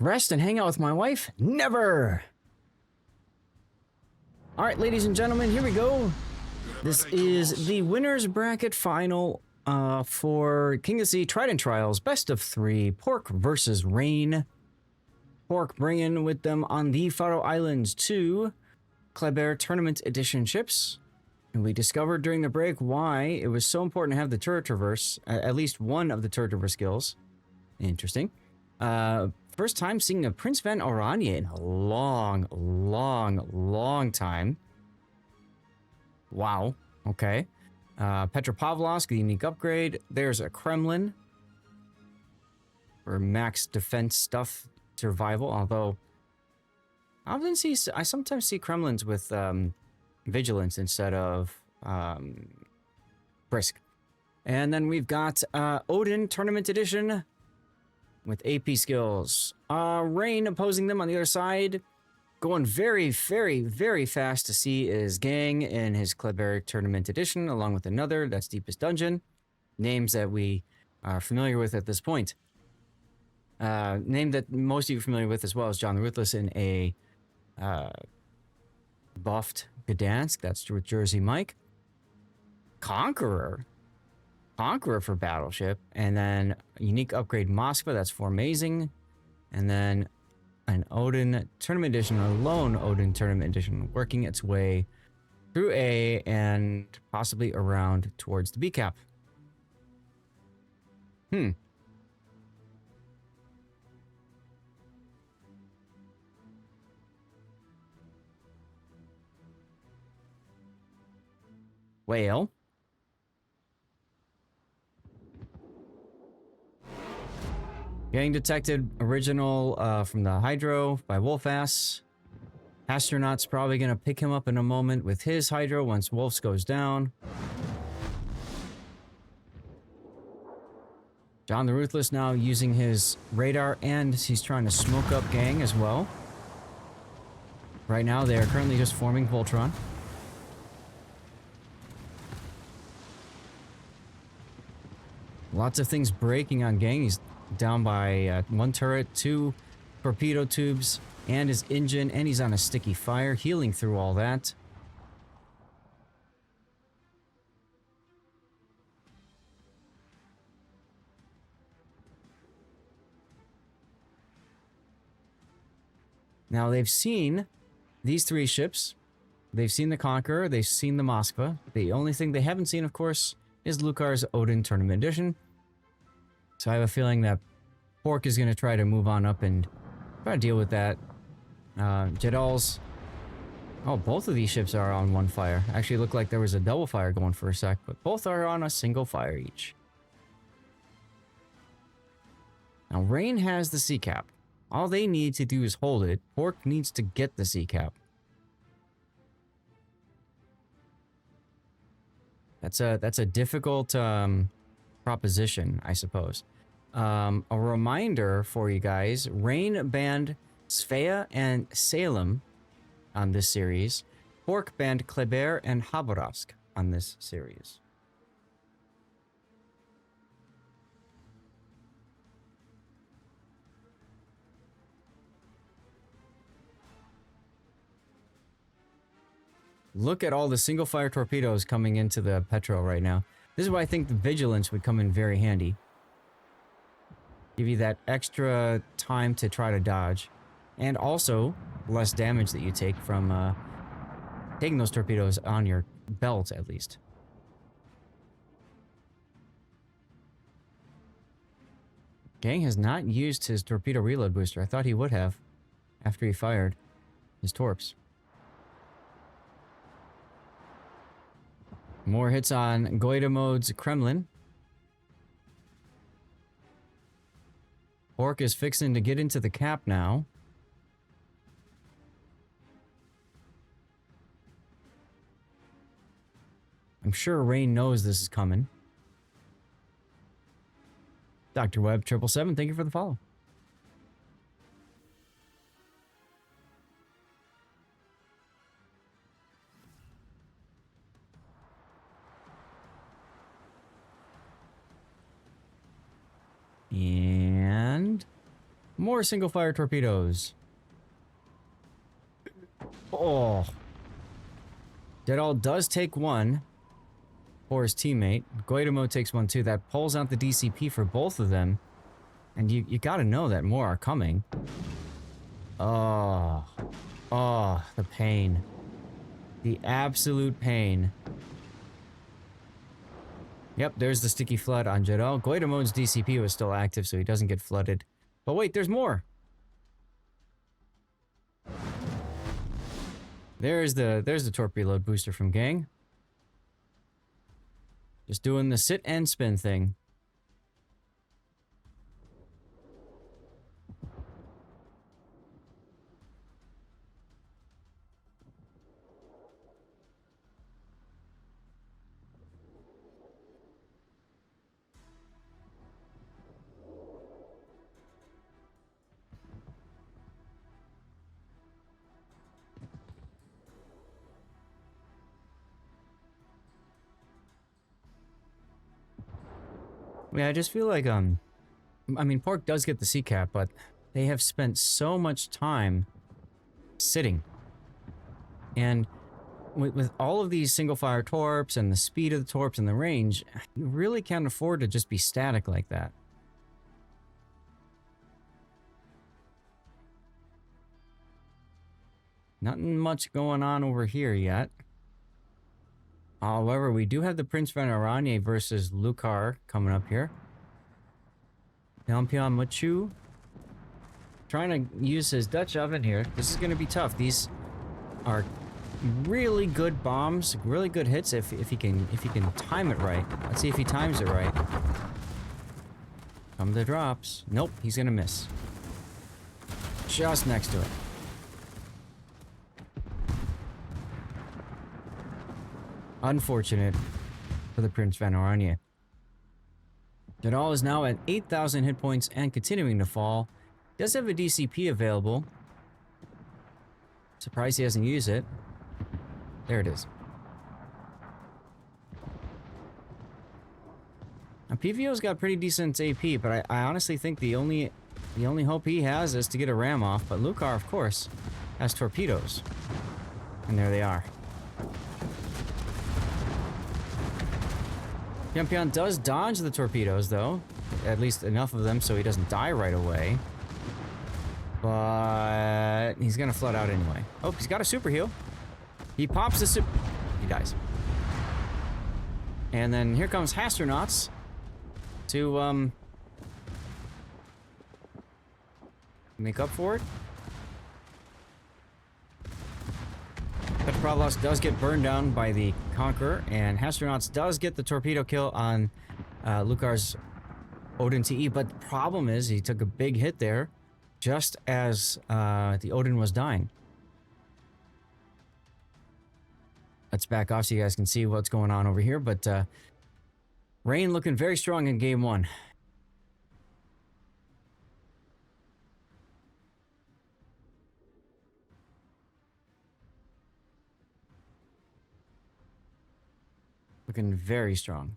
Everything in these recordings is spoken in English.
Rest and hang out with my wife? Never! Alright, ladies and gentlemen, here we go. This is the winner's bracket final for KOTS Trident Trials, best of 3, Pork versus Rain. Pork bringing with them on the Faroe Islands 2 Kleber Tournament Edition ships. And we discovered during the break why it was so important to have the turret traverse, at least one of the turret traverse skills. Interesting. First time seeing a Prince Van Oranje in a long time. Wow. Okay. Petropavlovsk, the unique upgrade. There's a Kremlin for max defense stuff, survival. Although I sometimes see Kremlins with vigilance instead of brisk. And then we've got Odin Tournament Edition with AP skills. Rain opposing them on the other side. Going very fast to see is Gang in his Kleber Tournament Edition, along with another, that's Deepest Dungeon. Names that we are familiar with at this point. Name that most of you are familiar with as well is John the Ruthless in a buffed Gdansk, that's with Jersey Mike. Conqueror for Battleship, and then unique upgrade Moskva, that's for Amazing, and then an Odin Tournament Edition, a lone Odin Tournament Edition, working its way through A and possibly around towards the B cap. Well, getting detected original from the Hydro by Wolfass. Astronaut's probably going to pick him up in a moment with his Hydro once Wolf's goes down. John the Ruthless now using his radar, and he's trying to smoke up Gang as well. Right now they are currently just forming Voltron. Lots of things breaking on Gang. He's down by one turret, 2 torpedo tubes, and his engine, and he's on a sticky fire, healing through all that. Now they've seen these 3 ships. They've seen the Conqueror, they've seen the Moskva. The only thing they haven't seen, of course, is Lukar's Odin Tournament Edition. So I have a feeling that Pork is going to try to move on up and try to deal with that. Jedal's... Oh, both of these ships are on one fire. Actually, looked like there was a double fire going for a sec, but both are on a single fire each. Now, Rain has the C cap. All they need to do is hold it. Pork needs to get the C cap. That's a difficult proposition, I suppose. A reminder for you guys, Rain banned Svea and Salem on this series. Pork banned Kleber and Khabarovsk on this series. Look at all the single fire torpedoes coming into the Petro right now. This is why I think the Vigilance would come in very handy. Give you that extra time to try to dodge. And also, less damage that you take from taking those torpedoes on your belt, at least. Gang has not used his torpedo reload booster. I thought he would have after he fired his torps. More hits on Goidamode's Kremlin. Pork is fixing to get into the cap now. I'm sure Rain knows this is coming. Dr. Webb 777, thank you for the follow. And More single fire torpedoes. Oh. Dedal does take one for his teammate. Guaidamo takes one too. That pulls out the DCP for both of them. And you gotta know that more are coming. Oh. Oh, the pain. The absolute pain. Yep, there's the sticky flood on Jedal. Guaidamo's DCP was still active, so he doesn't get flooded. But wait, there's more! There's the torpedo load booster from Gang. Just doing the sit and spin thing. Yeah, I just feel like, I mean, Pork does get the C cap, but they have spent so much time sitting. And with all of these single-fire torps and the speed of the torps and the range, you really can't afford to just be static like that. Nothing much going on over here yet. However, we do have the Prince Van Aranye versus Lucar coming up here. Nampion Machu trying to use his Dutch oven here. This is going to be tough. These are really good bombs, really good hits if he can time it right. Let's see if he times it right. Come the drops. Nope, he's going to miss. Just next to it. Unfortunate for the Prince Van Oranje. Jedal is now at 8,000 hit points and continuing to fall. Does have a DCP available. Surprised he hasn't used it. There it is. Now PVO's got pretty decent AP, but I honestly think the only hope he has is to get a ram off. But Lucar, of course, has torpedoes, and there they are. Pion does dodge the torpedoes, though. At least enough of them so he doesn't die right away. But he's gonna flood out anyway. Oh, he's got a super heal. He pops the super... He dies. And then here comes Hastronauts to, make up for it. Petropavlovsk does get burned down by the Conqueror, and Hastronauts does get the torpedo kill on Lucar's Odin TE, but the problem is he took a big hit there just as the Odin was dying. Let's back off so you guys can see what's going on over here, but Rain looking very strong in game one. Looking very strong.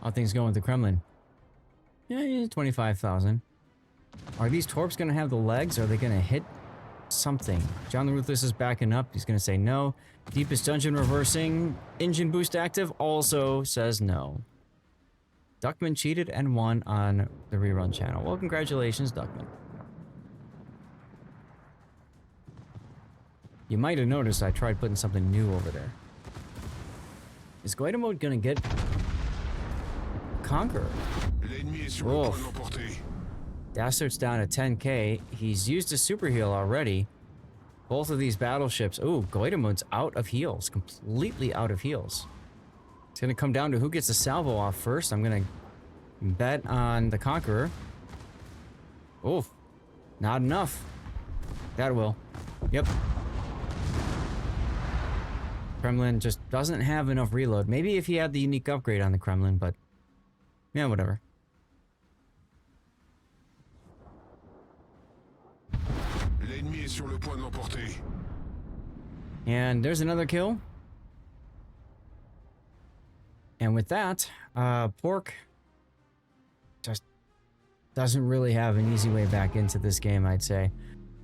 How things going with the Kremlin? Yeah, 25,000. Are these torps going to have the legs? Are they going to hit something? John the Ruthless is backing up. He's going to say no. Deepest Dungeon reversing. Engine boost active also says no. Duckman cheated and won on the rerun channel. Well, congratulations, Duckman. You might have noticed I tried putting something new over there. Is Guaidamo gonna get Conqueror? Wolf. Dastard's down at 10k. He's used a super heal already. Both of these battleships. Ooh, Guaidamo's out of heals. Completely out of heals. It's gonna come down to who gets the salvo off first. I'm gonna bet on the Conqueror. Oof. Not enough. That will. Yep. Kremlin just doesn't have enough reload. Maybe if he had the unique upgrade on the Kremlin, but... yeah, whatever. L'ennemi est sur le point de l'emporter. And there's another kill. And with that, Pork just doesn't really have an easy way back into this game, I'd say.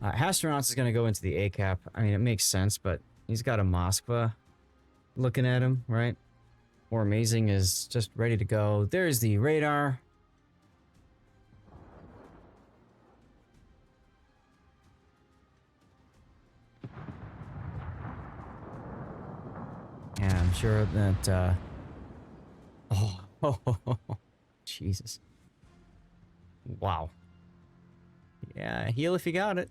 Astronauts is going to go into the A-cap. I mean, it makes sense, but he's got a Moskva looking at him, right? Or Amazing is just ready to go. There's the radar. And I'm sure that, oh, Jesus. Wow. Yeah, heal if you got it.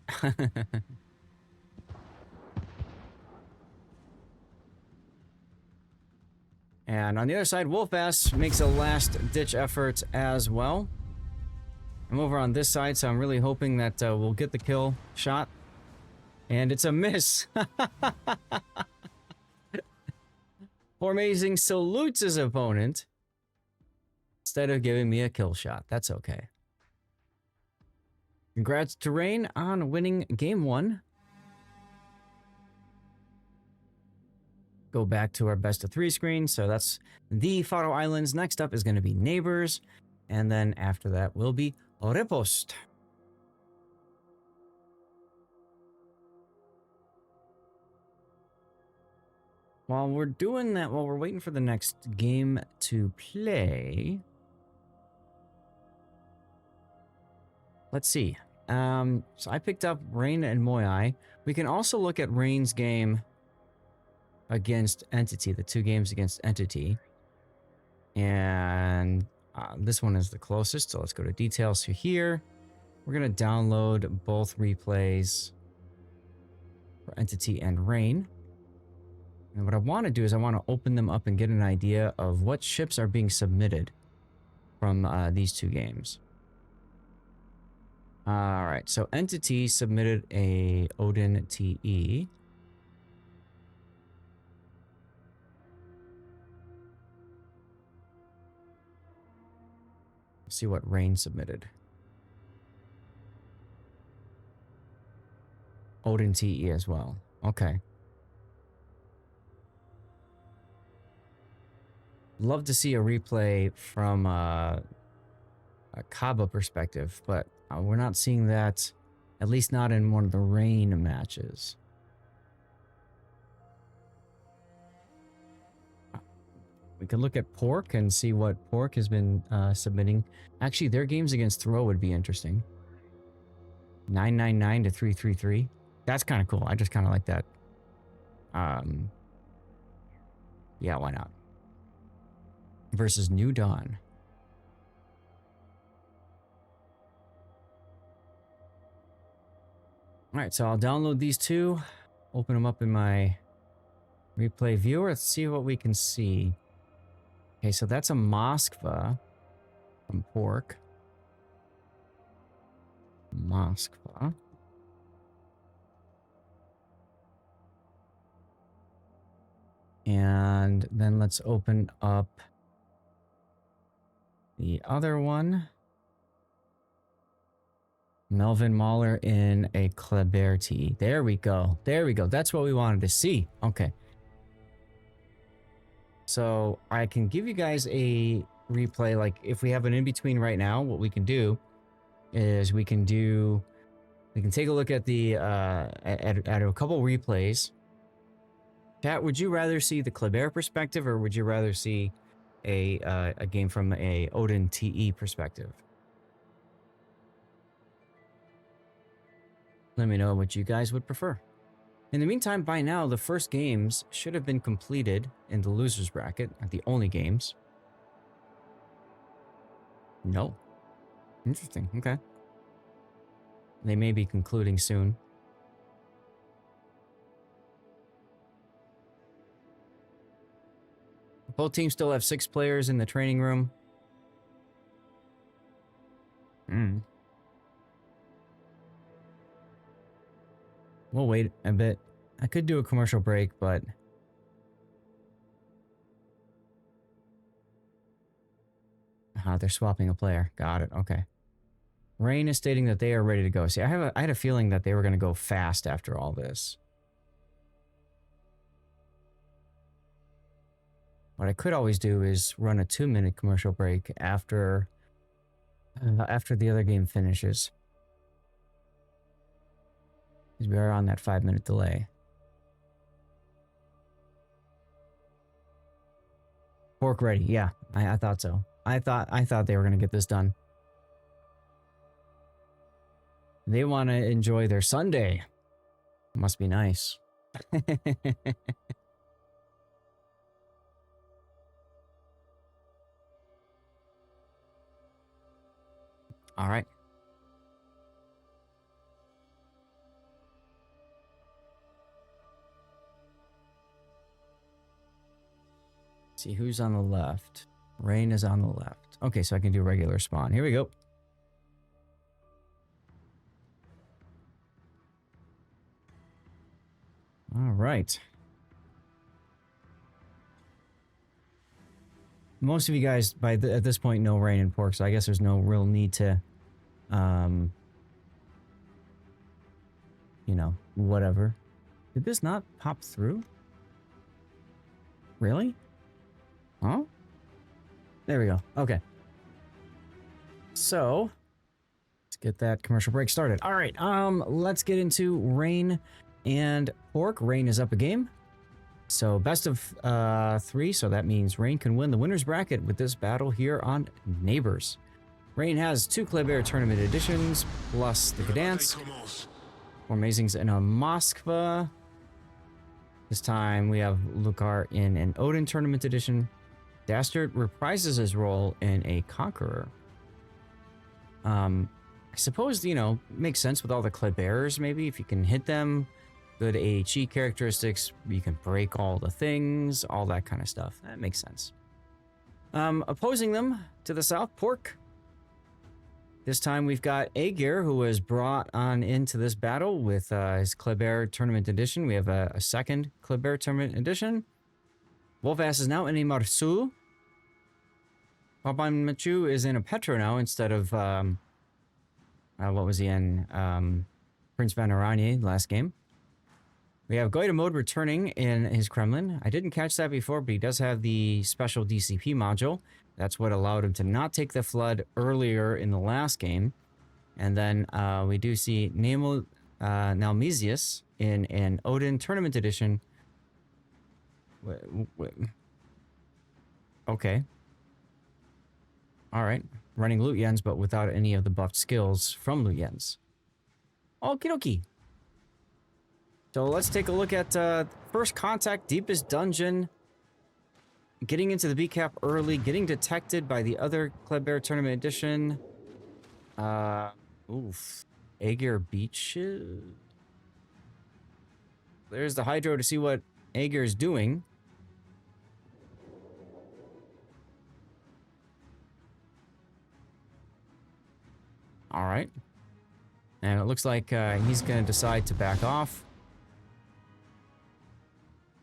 And on the other side, Wolf-Ass makes a last-ditch effort as well. I'm over on this side, so I'm really hoping that we'll get the kill shot. And it's a miss. Poor Amazing salutes his opponent instead of giving me a kill shot. That's okay. Congrats to Rain on winning game 1. Go back to our best of 3 screen. So that's the Faroe Islands. Next up is going to be Neighbors. And then after that will be Repost. While we're doing that, while we're waiting for the next game to play, let's see. So I picked up Rain and Moyai. We can also look at Rain's game against Entity, the 2 games against Entity. And this one is the closest, so let's go to details here. We're going to download both replays for Entity and Rain. And what I want to do is I want to open them up and get an idea of what ships are being submitted from these 2 games. Alright, so Entity submitted a Odin TE. Let's see what Rain submitted. Odin TE as well. Okay. Love to see a replay from a Kaba perspective, but we're not seeing that, at least not in one of the Rain matches. We could look at Pork and see what Pork has been submitting. Actually, their games against Throw would be interesting. 999 to 333. That's kind of cool. I just kind of like that. Yeah, why not? Versus New Dawn. Alright, so I'll download these 2. Open them up in my replay viewer. Let's see what we can see. Okay, so that's a Moskva from Pork. Moskva. And then let's open up the other one. Melvin Mahler in a Kleberti. There we go. There we go. That's what we wanted to see. Okay. So I can give you guys a replay. Like if we have an in-between right now, what we can do is we can take a look at the at a couple replays. Chat, would you rather see the Kleber perspective or would you rather see a game from a Odin TE perspective? Let me know what you guys would prefer. In the meantime, by now, the first games should have been completed in the losers bracket, the only games. No. Interesting, okay. They may be concluding soon. Both teams still have 6 players in the training room. We'll wait a bit. I could do a commercial break, but... they're swapping a player. Got it, okay. Rain is stating that they are ready to go. See, I had a feeling that they were going to go fast after all this. What I could always do is run a 2-minute commercial break after the other game finishes. Because we are on that 5-minute delay. Pork ready, yeah, I thought so. I thought they were gonna get this done. They want to enjoy their Sunday. Must be nice. All right. See who's on the left. Rain is on the left. Okay, so I can do regular spawn. Here we go. All right. Most of you guys at this point know Rain and Pork, so I guess there's no real need to, you know, whatever. Did this not pop through? Really? Huh? There we go. Okay. So, let's get that commercial break started. All right, let's get into Rain and Pork. Rain is up a game. So best of 3, so that means Rain can win the winner's bracket with this battle here on Neighbors. Rain has 2 Kleber Tournament editions, plus the Gdansk, Amazings in a Moskva. This time we have Lucar in an Odin Tournament edition. Dastard reprises his role in a Conqueror. I suppose, you know, makes sense with all the Klebers, maybe, if you can hit them. Good AHE characteristics, you can break all the things, all that kind of stuff. That makes sense. Opposing them to the south, Pork. This time we've got Aegir, who was brought on into this battle with his Kleber Tournament Edition. We have a second Kleber Tournament Edition. Wolfass is now in a Marsu. Papan Machu is in a Petro now instead of, what was he in? Prince Van Aranye last game. We have Goita Mode returning in his Kremlin. I didn't catch that before, but he does have the special DCP module. That's what allowed him to not take the flood earlier in the last game. And then we do see Nalmesius in an Odin Tournament Edition. Okay. Alright. Running Lutyens, but without any of the buffed skills from Lutyens. Okie dokie. So let's take a look at First Contact, Deepest Dungeon. Getting into the B-Cap early, getting detected by the other Kleber Tournament Edition. Aegir Beaches. There's the Hydro to see what Aegir is doing. Alright. And it looks like he's going to decide to back off.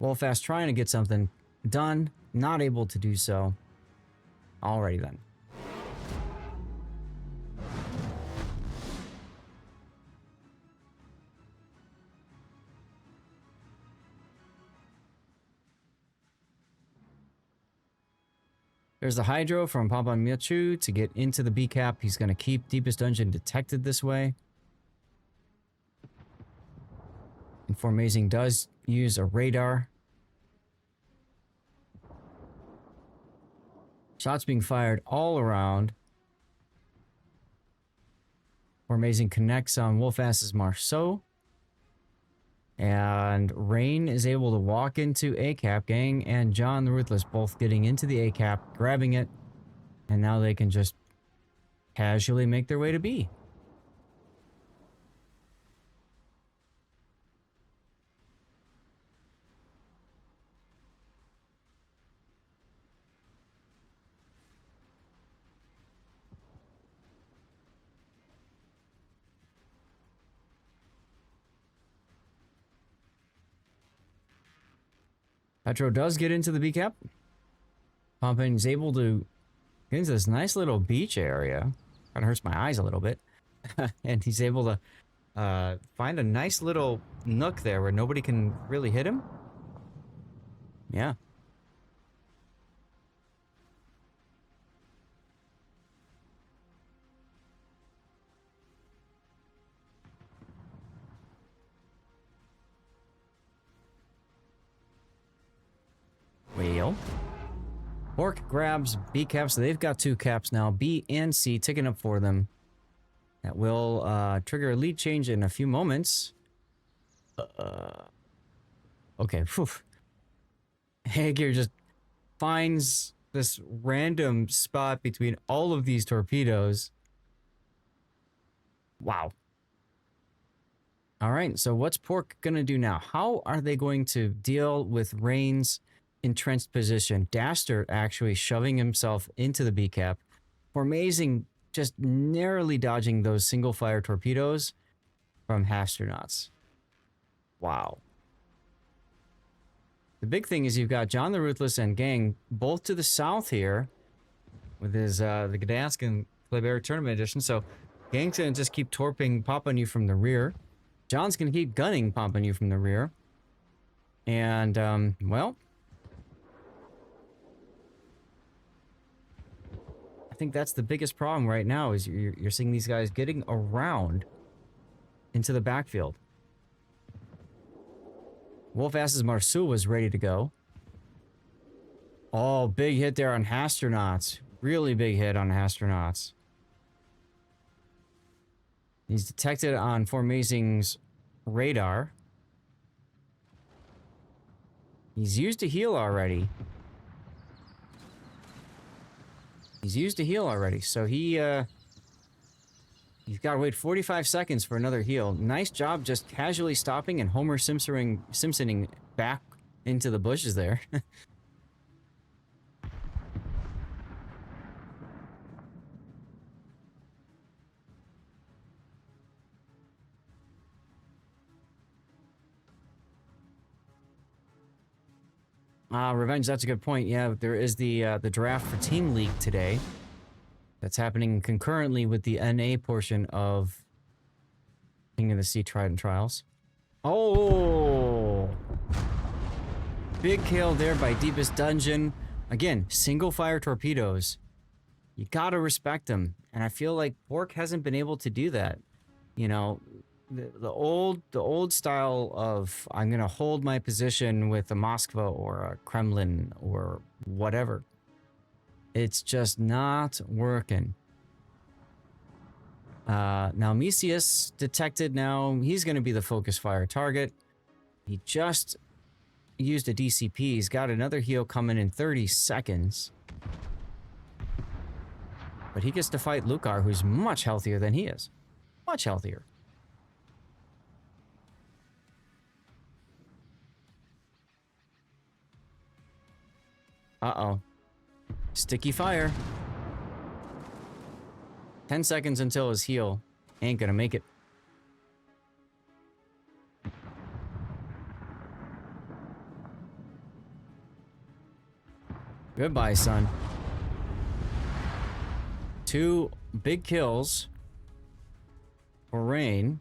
Wolfass trying to get something done, not able to do so. Alrighty then. There's the Hydro from Papan Miachu to get into the B-Cap. He's going to keep Deepest Dungeon detected this way. And Formazing does use a radar. Shots being fired all around. Formazing connects on Wolfass's Marceau. And Rain is able to walk into A-Cap. Gang and John the Ruthless both getting into the A-Cap, grabbing it. And now they can just casually make their way to B. Petro does get into the B-Cap. Pumpin is able to get into this nice little beach area. Kind of hurts my eyes a little bit. And he's able to find a nice little nook there where nobody can really hit him. Yeah. Well, Pork grabs B caps. So they've got 2 caps now. B and C ticking up for them. That will trigger a lead change in a few moments. Okay. Whew. Hager just finds this random spot between all of these torpedoes. Wow. All right. So what's Pork going to do now? How are they going to deal with Rain's entrenched position? Dastard actually shoving himself into the B cap. Formazing just narrowly dodging those single fire torpedoes from astronauts. Wow. The big thing is you've got John the Ruthless and gang both to the south here with his the Gdansk and Kleber Tournament Edition. So gang's gonna just keep popping you from the rear. John's gonna keep gunning popping you from the rear. And well, I think that's the biggest problem right now is you're seeing these guys getting around into the backfield. Wolf-Ass's Marceau was ready to go. Oh, big hit there on astronauts. Really big hit on astronauts. He's detected on Formazing's radar. He's used a heal already. So he's got to wait 45 seconds for another heal. Nice job just casually stopping and Homer Simpsoning back into the bushes there. Revenge, that's a good point. Yeah, there is the draft for Team League today. That's happening concurrently with the NA portion of King of the Sea Trident Trials. Oh! Big kill there by Deepest Dungeon. Again, single fire torpedoes. You gotta respect them. And I feel like Pork hasn't been able to do that. You know, the old style of I'm gonna hold my position with a Moskva or a Kremlin or whatever. It's just not working. Now Mesius detected now. He's going to be the focus fire target. He just used a DCP. He's got another heal coming in 30 seconds. But he gets to fight Lucar, who's much healthier than he is. Much healthier. Uh-oh. Sticky fire. 10 seconds until his heal. Ain't gonna make it. Goodbye, son. 2 big kills for Rain.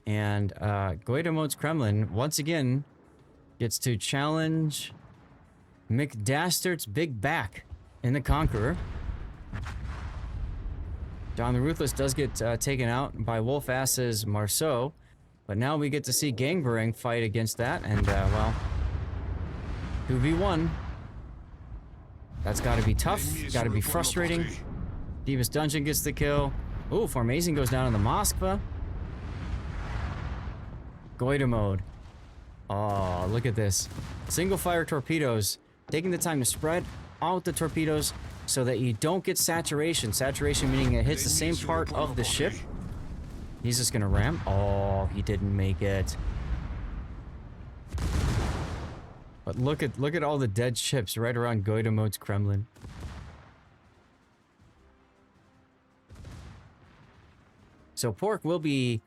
And Goidamode's Kremlin, once again, gets to challenge McDastard's big back in the Conqueror. John the Ruthless does get taken out by Wolf-Ass's Marceau, but now we get to see Gangbereng fight against that, and well, 2v1. That's got to be tough, got to be frustrating. Deepest Dungeon gets the kill. Ooh, Formazing goes down on the Moskva. Goidamode. Oh, look at this. Single fire torpedoes. Taking the time to spread out the torpedoes so that you don't get saturation. Saturation meaning it hits the same part of the ship. He's just gonna ram. Oh, he didn't make it. But look at all the dead ships right around Goidamode's Kremlin. So Pork will be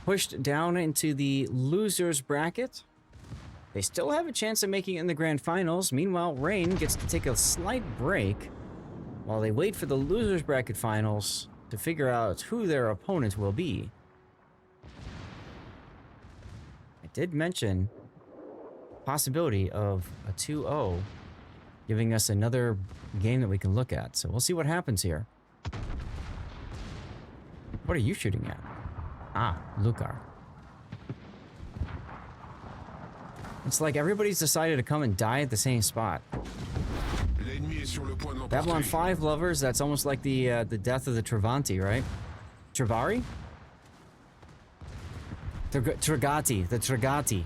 pushed down into the losers bracket. They still have a chance of making it in the grand finals. Meanwhile, Rain gets to take a slight break while they wait for the losers bracket finals to figure out who their opponent will be. I did mention possibility of a 2-0, giving us another game that we can look at. So we'll see what happens here. What are you shooting at? Ah, Lucar. It's like everybody's decided to come and die at the same spot. Babylon 5 lovers, that's almost like the death of the Travanti, right? Travari? Tragati, the Tragati.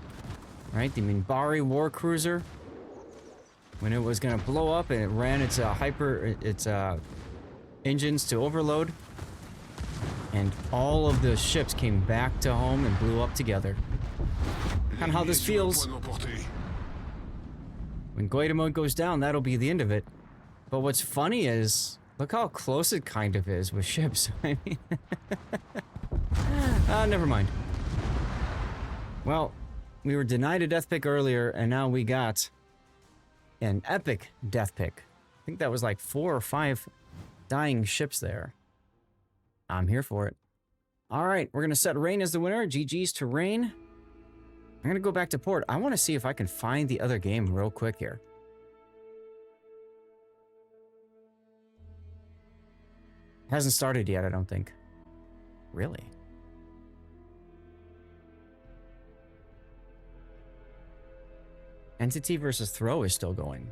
Right? The Minbari war cruiser. When it was gonna blow up and it ran its engines to overload. And all of the ships came back to home and blew up together. Kind of how this feels. When Guatemala goes down, that'll be the end of it. But what's funny is, look how close it kind of is with ships. I mean, never mind. Well, we were denied a death pick earlier, and now we got an epic death pick. I think that was like 4 or 5 dying ships there. I'm here for it. All right, we're going to set Rain as the winner. GG's to Rain. I'm going to go back to port. I want to see if I can find the other game real quick here. Hasn't started yet, I don't think. Really? Entity versus Throw is still going.